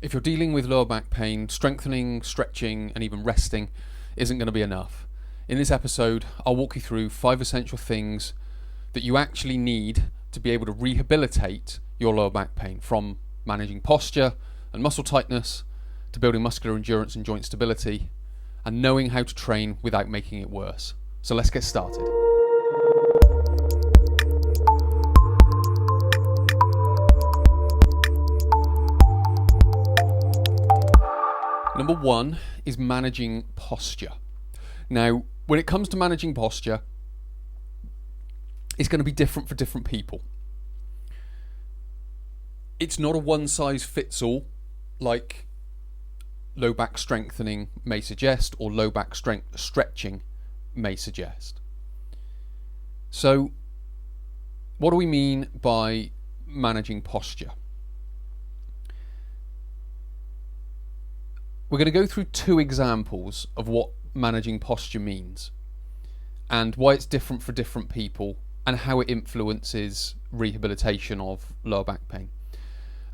If you're dealing with lower back pain, strengthening, stretching, and even resting isn't going to be enough. In this episode, I'll walk you through 5 essential things that you actually need to be able to rehabilitate your lower back pain, from managing posture and muscle tightness to building muscular endurance and joint stability, and knowing how to train without making it worse. So let's get started. Number 1 is managing posture. Now, when it comes to managing posture, it's going to be different for different people. It's not a one-size-fits-all like low back strengthening may suggest, or low back stretching may suggest. So, what do we mean by managing posture? We're going to go through 2 examples of what managing posture means and why it's different for different people and how it influences rehabilitation of lower back pain.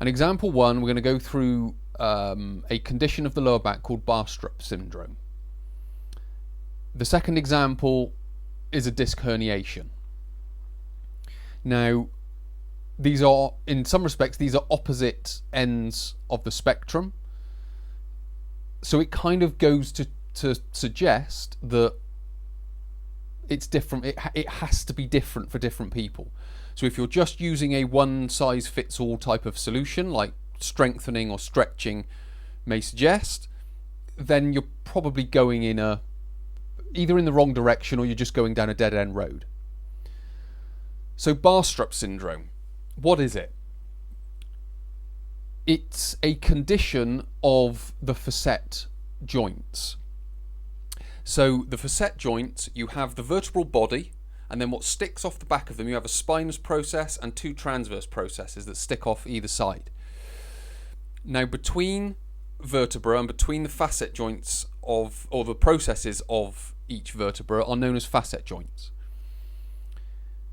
And example 1, we're going to go through a condition of the lower back called bar strap syndrome. The second example is a disc herniation. Now, these are, in some respects, these are opposite ends of the spectrum. So it kind of goes to suggest that it's different. It has to be different for different people. So if you're just using a one-size-fits-all type of solution, like strengthening or stretching may suggest, then you're probably going in either in the wrong direction, or you're just going down a dead-end road. So bar strap syndrome, what is it? It's a condition of the facet joints. So the facet joints, you have the vertebral body, and then what sticks off the back of them, you have a spinous process and 2 transverse processes that stick off either side. Now, between vertebra and between the facet joints or the processes of each vertebra are known as facet joints.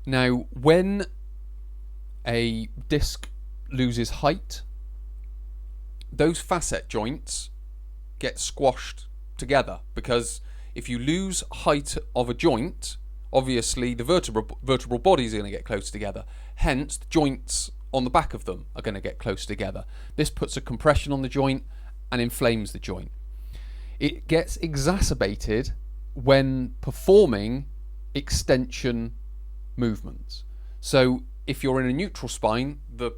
Now, when a disc loses height, those facet joints get squashed together, because if you lose height of a joint, obviously the vertebral bodies are going to get close together. Hence, the joints on the back of them are going to get close together. This puts a compression on the joint and inflames the joint. It gets exacerbated when performing extension movements. So if you're in a neutral spine, they're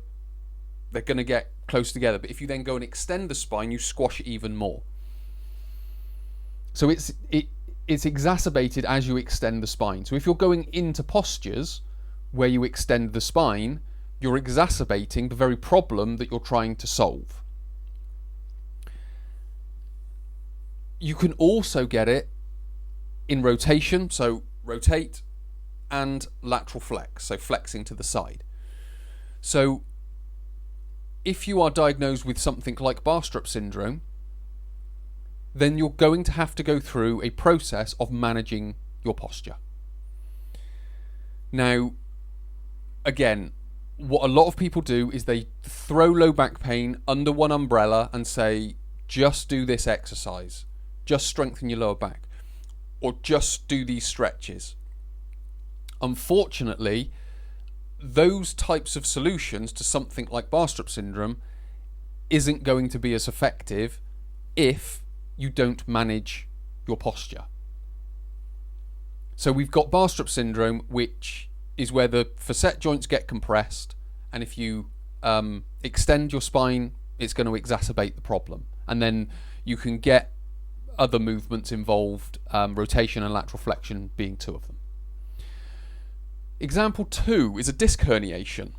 going to get close together, but if you then go and extend the spine, you squash it even more. So it's exacerbated as you extend the spine. So if you're going into postures where you extend the spine, you're exacerbating the very problem that you're trying to solve. You can also get it in rotation, so rotate, and lateral flex, so flexing to the side. So if you are diagnosed with something like bar strap syndrome, then you're going to have to go through a process of managing your posture. Now, again, what a lot of people do is they throw low back pain under one umbrella and say, just do this exercise, just strengthen your lower back, or just do these stretches. Unfortunately, those types of solutions to something like bar strap syndrome isn't going to be as effective if you don't manage your posture. So we've got bar strap syndrome, which is where the facet joints get compressed, and if you extend your spine, it's going to exacerbate the problem. And then you can get other movements involved, rotation and lateral flexion being 2 of them. Example 2 is a disc herniation.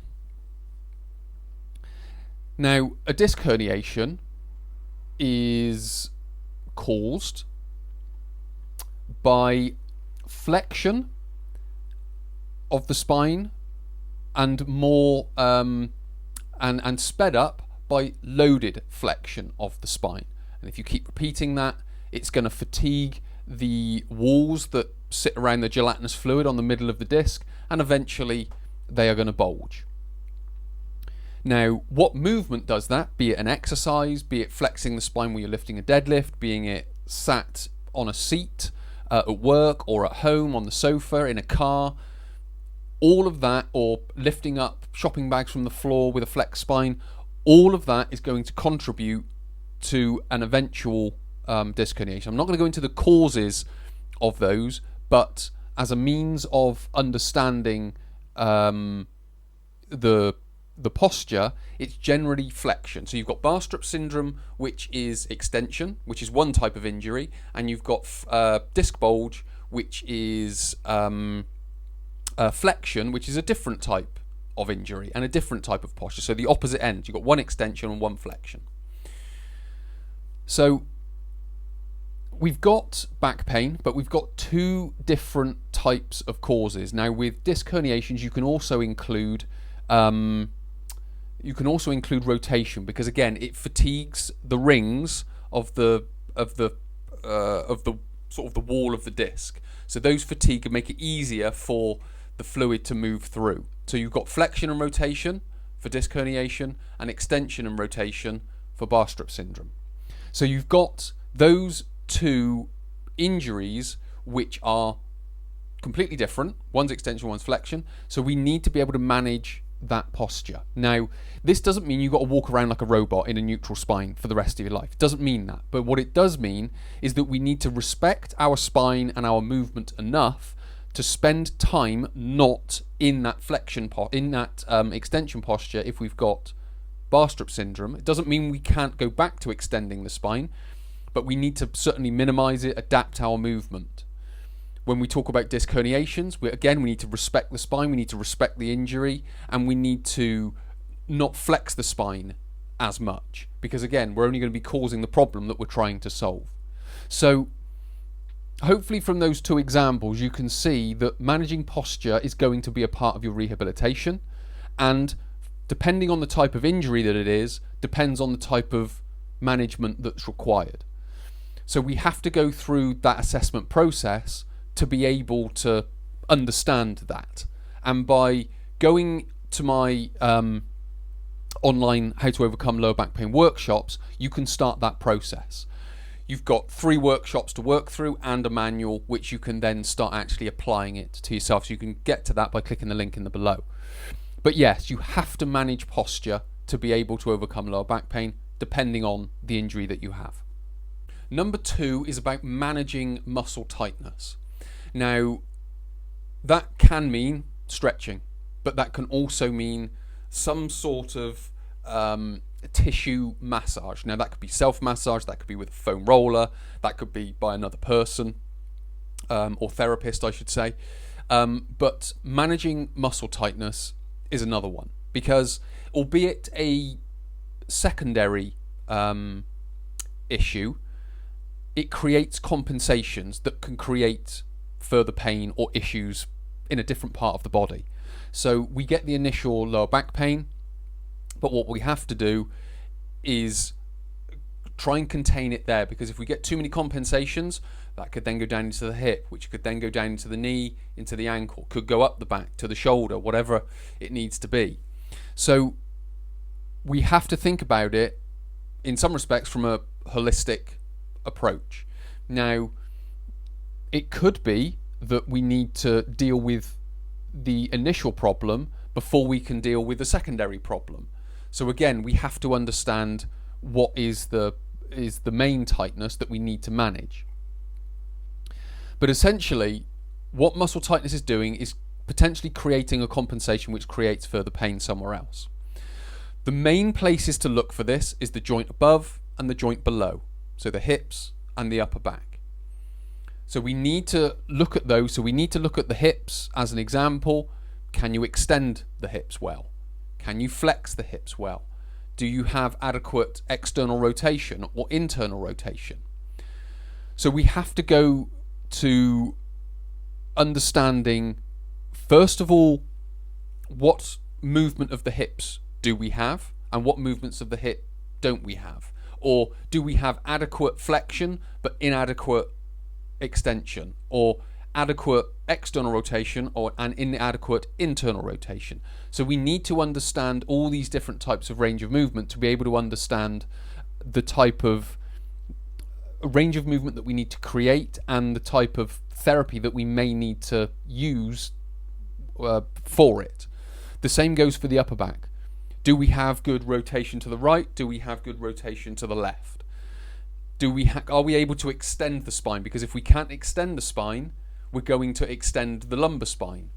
Now, a disc herniation is caused by flexion of the spine and more and sped up by loaded flexion of the spine. And if you keep repeating that, it's going to fatigue the walls that sit around the gelatinous fluid on the middle of the disc, and eventually they are going to bulge. Now, what movement does that? Be it an exercise, be it flexing the spine when you're lifting a deadlift, being it sat on a seat at work or at home on the sofa, in a car, all of that, or lifting up shopping bags from the floor with a flexed spine, all of that is going to contribute to an eventual disc herniation. I'm not going to go into the causes of those, but as a means of understanding the posture, it's generally flexion. So you've got bar strap syndrome, which is extension, which is one type of injury, and you've got disc bulge, which is flexion, which is a different type of injury and a different type of posture. So the opposite ends, you've got one extension and one flexion. So we've got back pain, but we've got two different types of causes. Now, with disc herniations, you can also include rotation, because again, it fatigues the rings of the sort of the wall of the disc. So those fatigue and make it easier for the fluid to move through. So you've got flexion and rotation for disc herniation and extension and rotation for bar strap syndrome. So you've got those two injuries which are completely different. One's extension, one's flexion. So we need to be able to manage that posture. Now, this doesn't mean you've got to walk around like a robot in a neutral spine for the rest of your life. It doesn't mean that. But what it does mean is that we need to respect our spine and our movement enough to spend time not in that extension posture if we've got bar strap syndrome. It doesn't mean we can't go back to extending the spine, but we need to certainly minimize it, adapt our movement. When we talk about disc herniations, we need to respect the spine, we need to respect the injury, and we need to not flex the spine as much, because again, we're only going to be causing the problem that we're trying to solve. So hopefully from those two examples, you can see that managing posture is going to be a part of your rehabilitation, and depending on the type of injury that it is, depends on the type of management that's required. So we have to go through that assessment process to be able to understand that. And by going to my online How to Overcome Lower Back Pain workshops, you can start that process. You've got 3 workshops to work through and a manual, which you can then start actually applying it to yourself. So you can get to that by clicking the link in the below. But yes, you have to manage posture to be able to overcome lower back pain, depending on the injury that you have. Number 2 is about managing muscle tightness. Now, that can mean stretching, but that can also mean some sort of tissue massage. Now, that could be self-massage, that could be with a foam roller, that could be by another person, or therapist, I should say. But managing muscle tightness is another one, because albeit a secondary issue, it creates compensations that can create further pain or issues in a different part of the body. So we get the initial lower back pain, but what we have to do is try and contain it there, because if we get too many compensations, that could then go down into the hip, which could then go down into the knee, into the ankle, could go up the back to the shoulder, whatever it needs to be. So we have to think about it in some respects from a holistic approach. Now, it could be that we need to deal with the initial problem before we can deal with the secondary problem. So again, we have to understand what is the main tightness that we need to manage. But essentially, what muscle tightness is doing is potentially creating a compensation which creates further pain somewhere else. The main places to look for this is the joint above and the joint below, so the hips and the upper back. So we need to look at those. So we need to look at the hips as an example. Can you extend the hips well? Can you flex the hips well? Do you have adequate external rotation or internal rotation? So we have to go to understanding, first of all, what movement of the hips do we have and what movements of the hip don't we have? Or do we have adequate flexion but inadequate extension, or adequate external rotation or an inadequate internal rotation. So we need to understand all these different types of range of movement to be able to understand the type of range of movement that we need to create and the type of therapy that we may need to use for it. The same goes for the upper back. Do we have good rotation to the right? Do we have good rotation to the left? Are we able to extend the spine? Because if we can't extend the spine, we're going to extend the lumbar spine,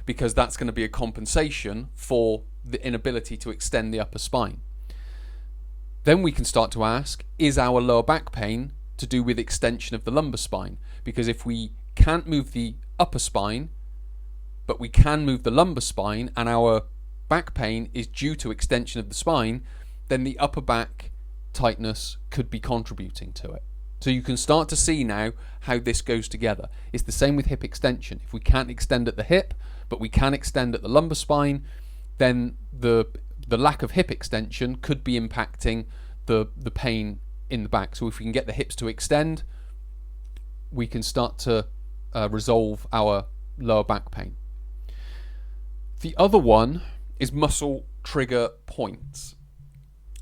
because that's going to be a compensation for the inability to extend the upper spine. Then we can start to ask, is our lower back pain to do with extension of the lumbar spine? Because if we can't move the upper spine, but we can move the lumbar spine, and our back pain is due to extension of the spine, then the upper back tightness could be contributing to it. So you can start to see now how this goes together. It's the same with hip extension. If we can't extend at the hip, but we can extend at the lumbar spine, then the lack of hip extension could be impacting the pain in the back. So if we can get the hips to extend, we can start to resolve our lower back pain. The other one is muscle trigger points.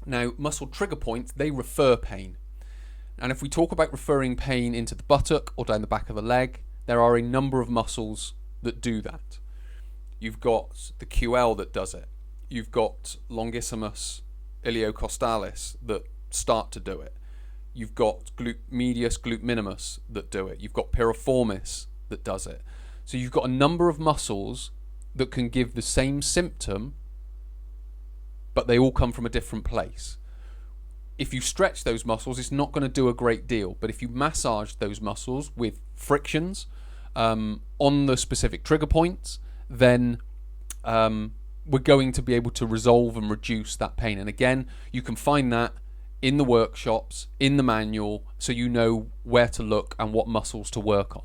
Now, muscle trigger points, they refer pain. And if we talk about referring pain into the buttock or down the back of the leg, there are a number of muscles that do that. You've got the QL that does it. You've got longissimus iliocostalis that start to do it. You've got glute medius, glute minimus that do it. You've got piriformis that does it. So you've got a number of muscles that can give the same symptom, but they all come from a different place. If you stretch those muscles, it's not going to do a great deal. But if you massage those muscles with frictions on the specific trigger points, then we're going to be able to resolve and reduce that pain. And again, you can find that in the workshops, in the manual, so you know where to look and what muscles to work on.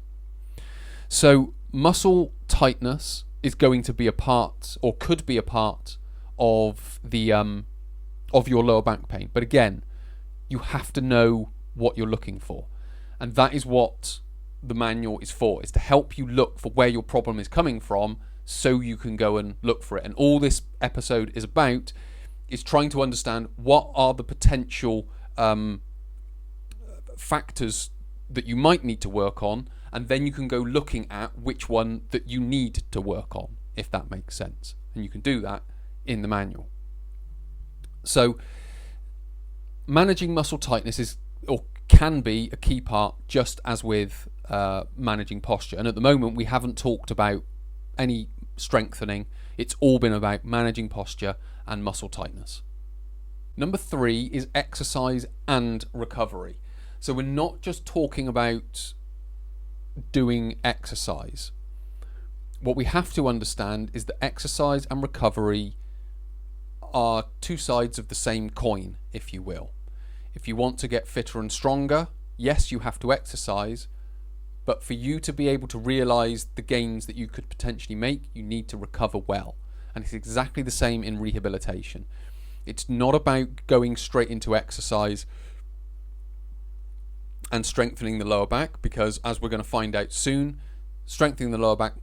So muscle tightness is going to be a part, or could be a part, of the of your lower back pain. But again, you have to know what you're looking for, and that is what the manual is for, is to help you look for where your problem is coming from so you can go and look for it. And all this episode is about is trying to understand what are the potential factors that you might need to work on, and then you can go looking at which one that you need to work on, if that makes sense. And you can do that in the manual. So managing muscle tightness is, or can be, a key part, just as with managing posture. And at the moment we haven't talked about any strengthening. It's all been about managing posture and muscle tightness. Number 3 is exercise and recovery. So we're not just talking about doing exercise. What we have to understand is that exercise and recovery are two sides of the same coin, if you will. If you want to get fitter and stronger, yes, you have to exercise, but for you to be able to realize the gains that you could potentially make, you need to recover well. And it's exactly the same in rehabilitation. It's not about going straight into exercise and strengthening the lower back, because as we're going to find out soon, strengthening the lower back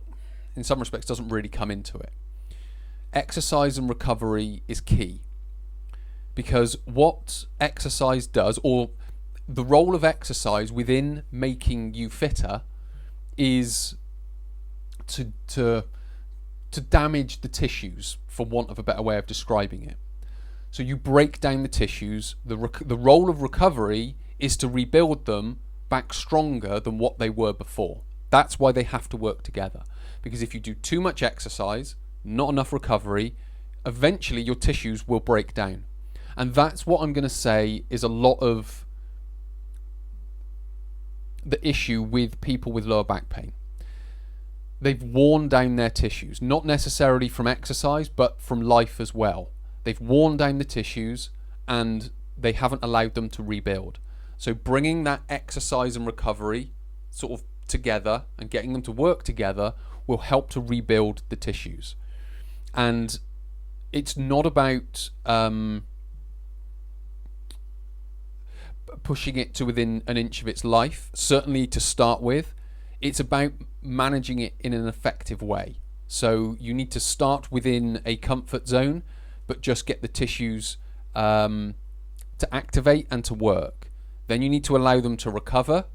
in some respects doesn't really come into it. Exercise and recovery is key, because what exercise does, or the role of exercise within making you fitter, is to damage the tissues, for want of a better way of describing it. So you break down the tissues. The role of recovery is to rebuild them back stronger than what they were before. That's why they have to work together. Because if you do too much exercise, not enough recovery, eventually your tissues will break down. And that's what I'm going to say is a lot of the issue with people with lower back pain. They've worn down their tissues, not necessarily from exercise, but from life as well. They've worn down the tissues and they haven't allowed them to rebuild. So bringing that exercise and recovery sort of together and getting them to work together will help to rebuild the tissues. And it's not about pushing it to within an inch of its life. Certainly to start with, It's about managing it in an effective way. So you need to start within a comfort zone, but just get the tissues to activate and to work. Then you need to allow them to recover.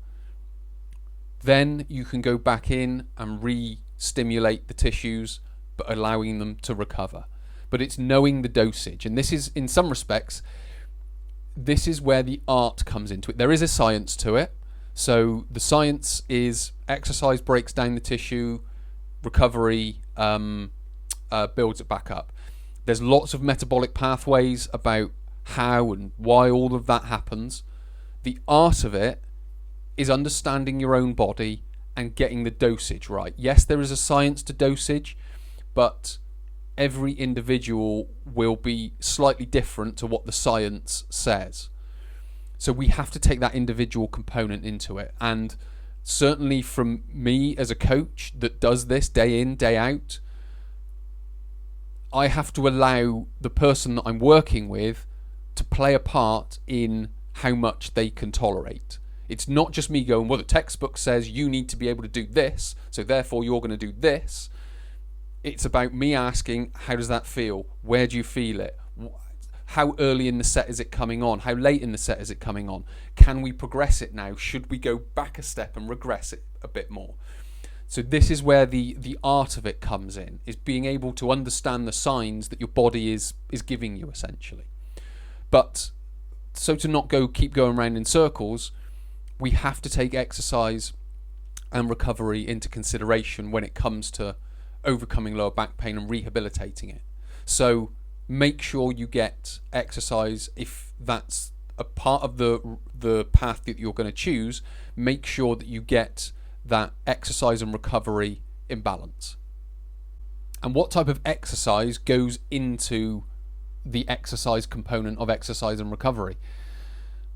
Then you can go back in and re-stimulate the tissues, but allowing them to recover. But it's knowing the dosage. And this is, in some respects, this is where the art comes into it. There is a science to it. So the science is exercise breaks down the tissue, recovery builds it back up. There's lots of metabolic pathways about how and why all of that happens. The art of it is understanding your own body and getting the dosage right. Yes, there is a science to dosage, but every individual will be slightly different to what the science says. So we have to take that individual component into it. And certainly from me as a coach that does this day in, day out, I have to allow the person that I'm working with to play a part in how much they can tolerate. It's not just me going, well, the textbook says you need to be able to do this, so therefore you're going to do this. It's about me asking, how does that feel? Where do you feel it? How early in the set is it coming on? How late in the set is it coming on? Can we progress it now? Should we go back a step and regress it a bit more? So this is where the art of it comes in, is being able to understand the signs that your body is giving you, essentially. But so to not keep going around in circles, we have to take exercise and recovery into consideration when it comes to overcoming lower back pain and rehabilitating it. So make sure you get exercise if that's a part of the path that you're going to choose. Make sure that you get that exercise and recovery in balance. And what type of exercise goes into the exercise component of exercise and recovery?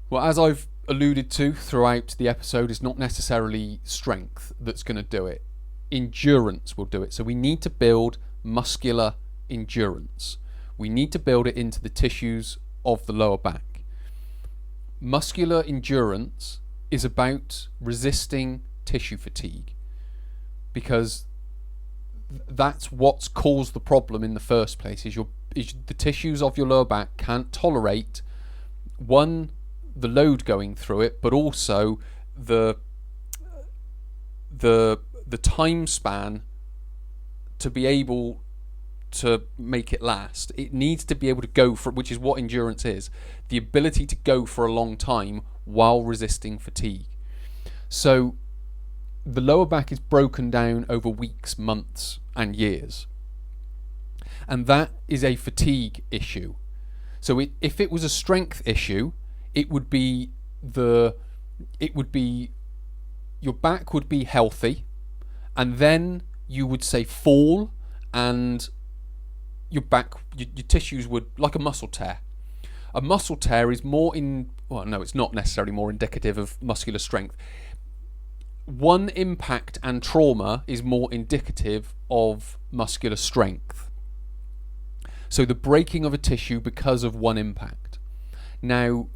Well, as I've alluded to throughout the episode, it's not necessarily strength that's going to do it. Endurance will do it. So we need to build muscular endurance. We need to build it into the tissues of the lower back. Muscular endurance is about resisting tissue fatigue, because that's what's caused the problem in the first place. Is the tissues of your lower back can't tolerate, one, the load going through it, but also the time span to be able to make it last. It needs to be able to go for, which is what endurance is, the ability to go for a long time while resisting fatigue. So the lower back is broken down over weeks, months and years, and that is a fatigue issue. So if it was a strength issue, it would be your back would be healthy, and then you would say fall, and your tissues would, like a muscle tear. A muscle tear is it's not necessarily more indicative of muscular strength. One impact and trauma is more indicative of muscular strength. So the breaking of a tissue because of one impact. Now,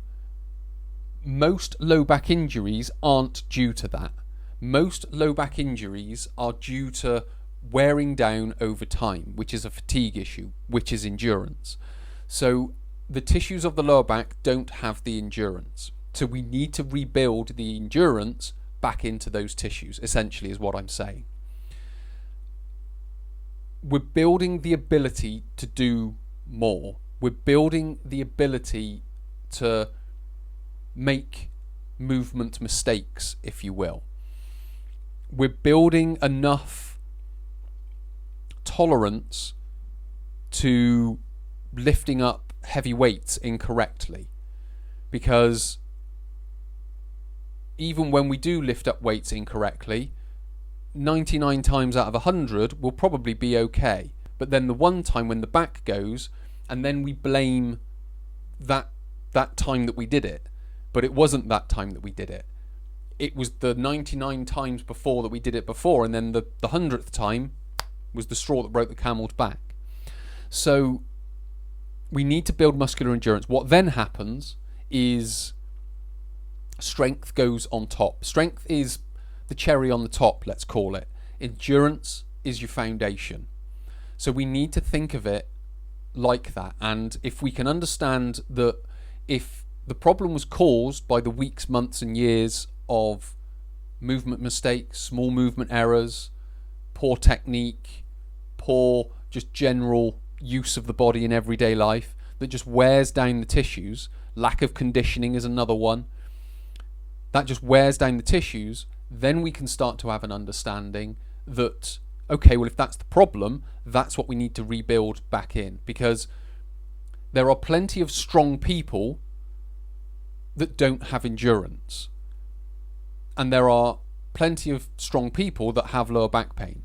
most low back injuries aren't due to that. Most low back injuries are due to wearing down over time, which is a fatigue issue, which is endurance. So the tissues of the lower back don't have the endurance. So we need to rebuild the endurance back into those tissues, essentially, is what I'm saying. We're building the ability to do more. We're building the ability to make movement mistakes, if you will. We're building enough tolerance to lifting up heavy weights incorrectly, because even when we do lift up weights incorrectly, 99 times out of 100 will probably be okay. But then the one time when the back goes, and then we blame that time that we did it, but it wasn't that time that we did it. It was the 99 times before that we did it before, and then the 100th time was the straw that broke the camel's back. So we need to build muscular endurance. What then happens is strength goes on top. Strength is the cherry on the top, let's call it. Endurance is your foundation. So we need to think of it like that. And if we can understand that if the problem was caused by the weeks, months and years of movement mistakes, small movement errors, poor technique, poor just general use of the body in everyday life that just wears down the tissues, lack of conditioning is another one, that just wears down the tissues, then we can start to have an understanding that, okay, well, if that's the problem, that's what we need to rebuild back in. Because there are plenty of strong people that don't have endurance. And there are plenty of strong people that have lower back pain.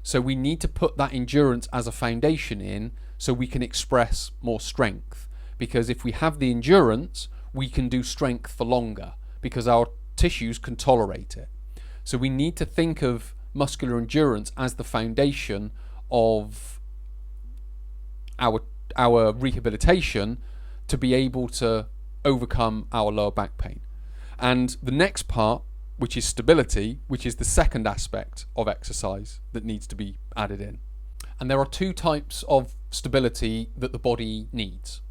So we need to put that endurance as a foundation in so we can express more strength. Because if we have the endurance, we can do strength for longer because our tissues can tolerate it. So we need to think of muscular endurance as the foundation of our rehabilitation to be able to overcome our lower back pain. And the next part, which is stability, which is the second aspect of exercise that needs to be added in. And there are two types of stability that the body needs.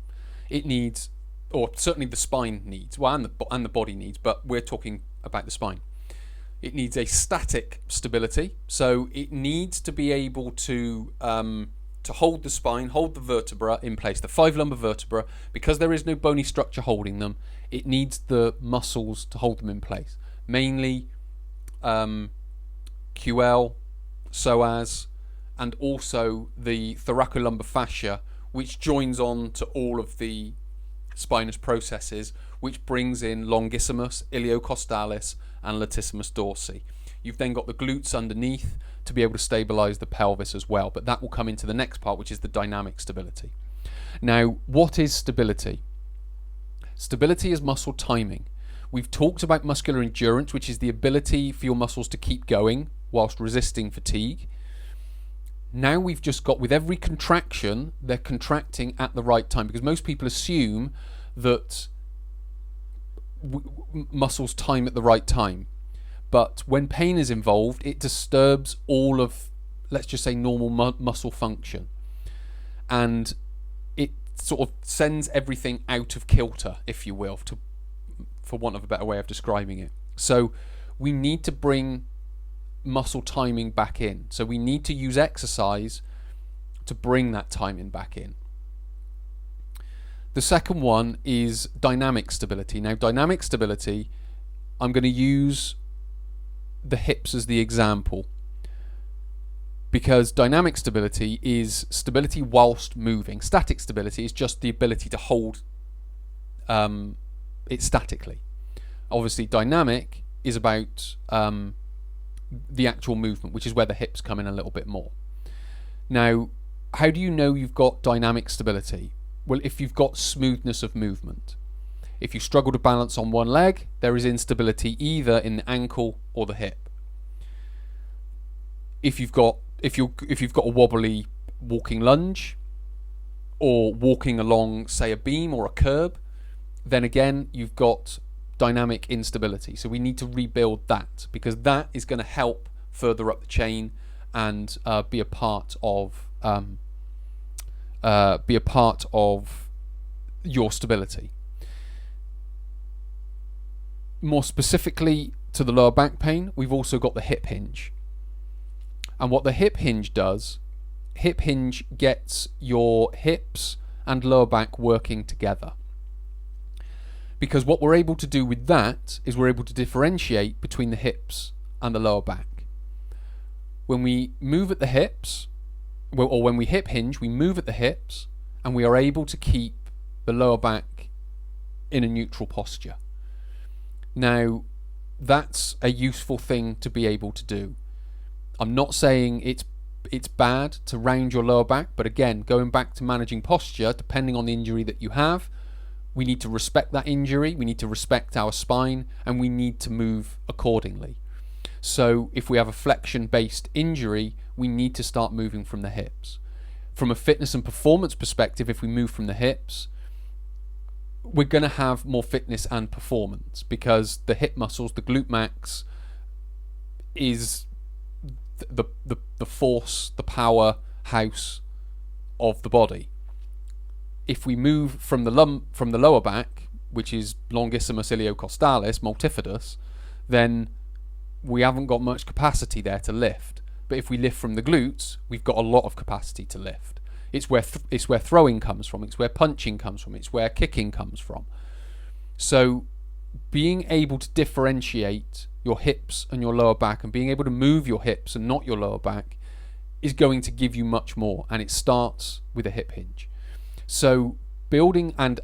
It needs, or certainly the spine needs, well, and the body needs, but we're talking about the spine. It needs a static stability, so it needs to be able to hold the spine, hold the vertebra in place, the 5 lumbar vertebra, because there is no bony structure holding them. It needs the muscles to hold them in place, mainly QL, psoas, and also the thoracolumbar fascia, which joins on to all of the spinous processes, which brings in longissimus, iliocostalis, and latissimus dorsi. You've then got the glutes underneath to be able to stabilize the pelvis as well, but that will come into the next part, which is the dynamic stability. Now, what is stability? Stability is muscle timing. We've talked about muscular endurance, which is the ability for your muscles to keep going whilst resisting fatigue. Now we've just got, with every contraction, they're contracting at the right time, because most people assume that muscles time at the right time. But when pain is involved, it disturbs all of, let's just say, normal muscle function. And it sort of sends everything out of kilter, if you will, for want of a better way of describing it. So we need to bring muscle timing back in. So we need to use exercise to bring that timing back in. The second one is dynamic stability. Now, dynamic stability, I'm going to use the hips as the example, because dynamic stability is stability whilst moving. Static stability is just the ability to hold it statically. Obviously, dynamic is about the actual movement, which is where the hips come in a little bit more. Now, how do you know you've got dynamic stability? Well, if you've got smoothness of movement. If you struggle to balance on one leg, there is instability either in the ankle or the hip. If you've got a wobbly walking lunge, or walking along, say, a beam or a curb, then again you've got dynamic instability. So we need to rebuild that, because that is going to help further up the chain and be a part of your stability. More specifically to the lower back pain, we've also got the hip hinge. And what the hip hinge does, hip hinge gets your hips and lower back working together. Because what we're able to do with that is we're able to differentiate between the hips and the lower back. When we move at the hips, or when we hip hinge, we move at the hips, and we are able to keep the lower back in a neutral posture. Now, that's a useful thing to be able to do. I'm not saying it's bad to round your lower back, but again, going back to managing posture, depending on the injury that you have, we need to respect that injury, we need to respect our spine, and we need to move accordingly. So if we have a flexion-based injury, we need to start moving from the hips. From a fitness and performance perspective, if we move from the hips, we're going to have more fitness and performance, because the hip muscles, the glute max, is the force, the power house of the body. If we move from the lower back, which is longissimus iliocostalis, multifidus, then we haven't got much capacity there to lift. But if we lift from the glutes, we've got a lot of capacity to lift. It's where throwing comes from. It's where punching comes from. It's where kicking comes from. So being able to differentiate your hips and your lower back, and being able to move your hips and not your lower back, is going to give you much more. And it starts with a hip hinge. So building and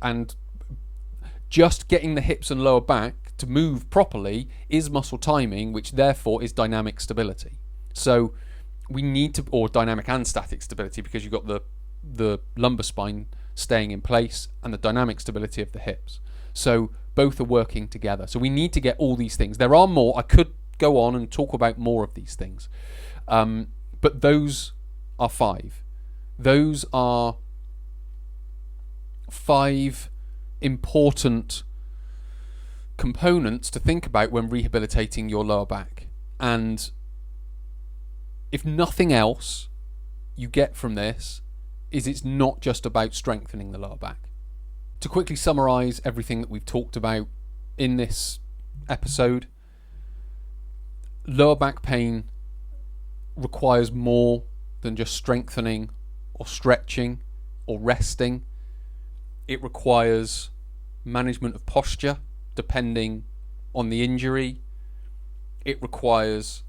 just getting the hips and lower back to move properly is muscle timing, which therefore is dynamic stability. So we need to, or dynamic and static stability, because you've got the lumbar spine staying in place and the dynamic stability of the hips. So both are working together. So we need to get all these things. There are more. I could go on and talk about more of these things. But those are 5. Those are 5 important components to think about when rehabilitating your lower back. And if nothing else you get from this is it's not just about strengthening the lower back. To quickly summarize everything that we've talked about in this episode, lower back pain requires more than just strengthening or stretching or resting. It requires management of posture depending on the injury. It requires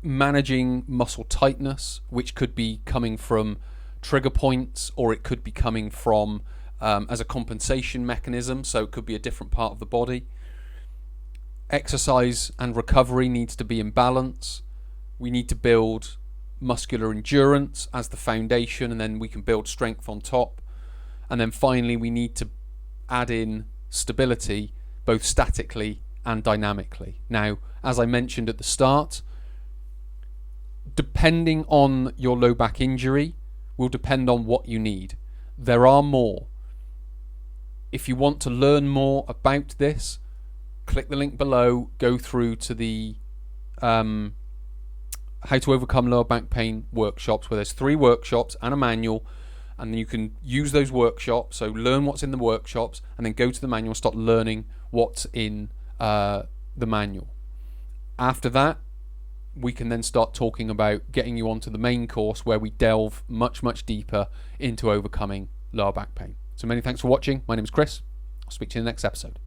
managing muscle tightness, which could be coming from trigger points, or it could be coming from as a compensation mechanism, so it could be a different part of the body. Exercise and recovery needs to be in balance. We need to build muscular endurance as the foundation, and then we can build strength on top. And then finally we need to add in stability, both statically and dynamically. Now, as I mentioned at the start, depending on your low back injury will depend on what you need. There are more. If you want to learn more about this, click the link below, go through to the How to Overcome Lower Back Pain workshops, where there's 3 workshops and a manual, and then you can use those workshops, so learn what's in the workshops, and then go to the manual and start learning what's in the manual. After that, we can then start talking about getting you onto the main course, where we delve much, much deeper into overcoming lower back pain. So many thanks for watching. My name is Chris. I'll speak to you in the next episode.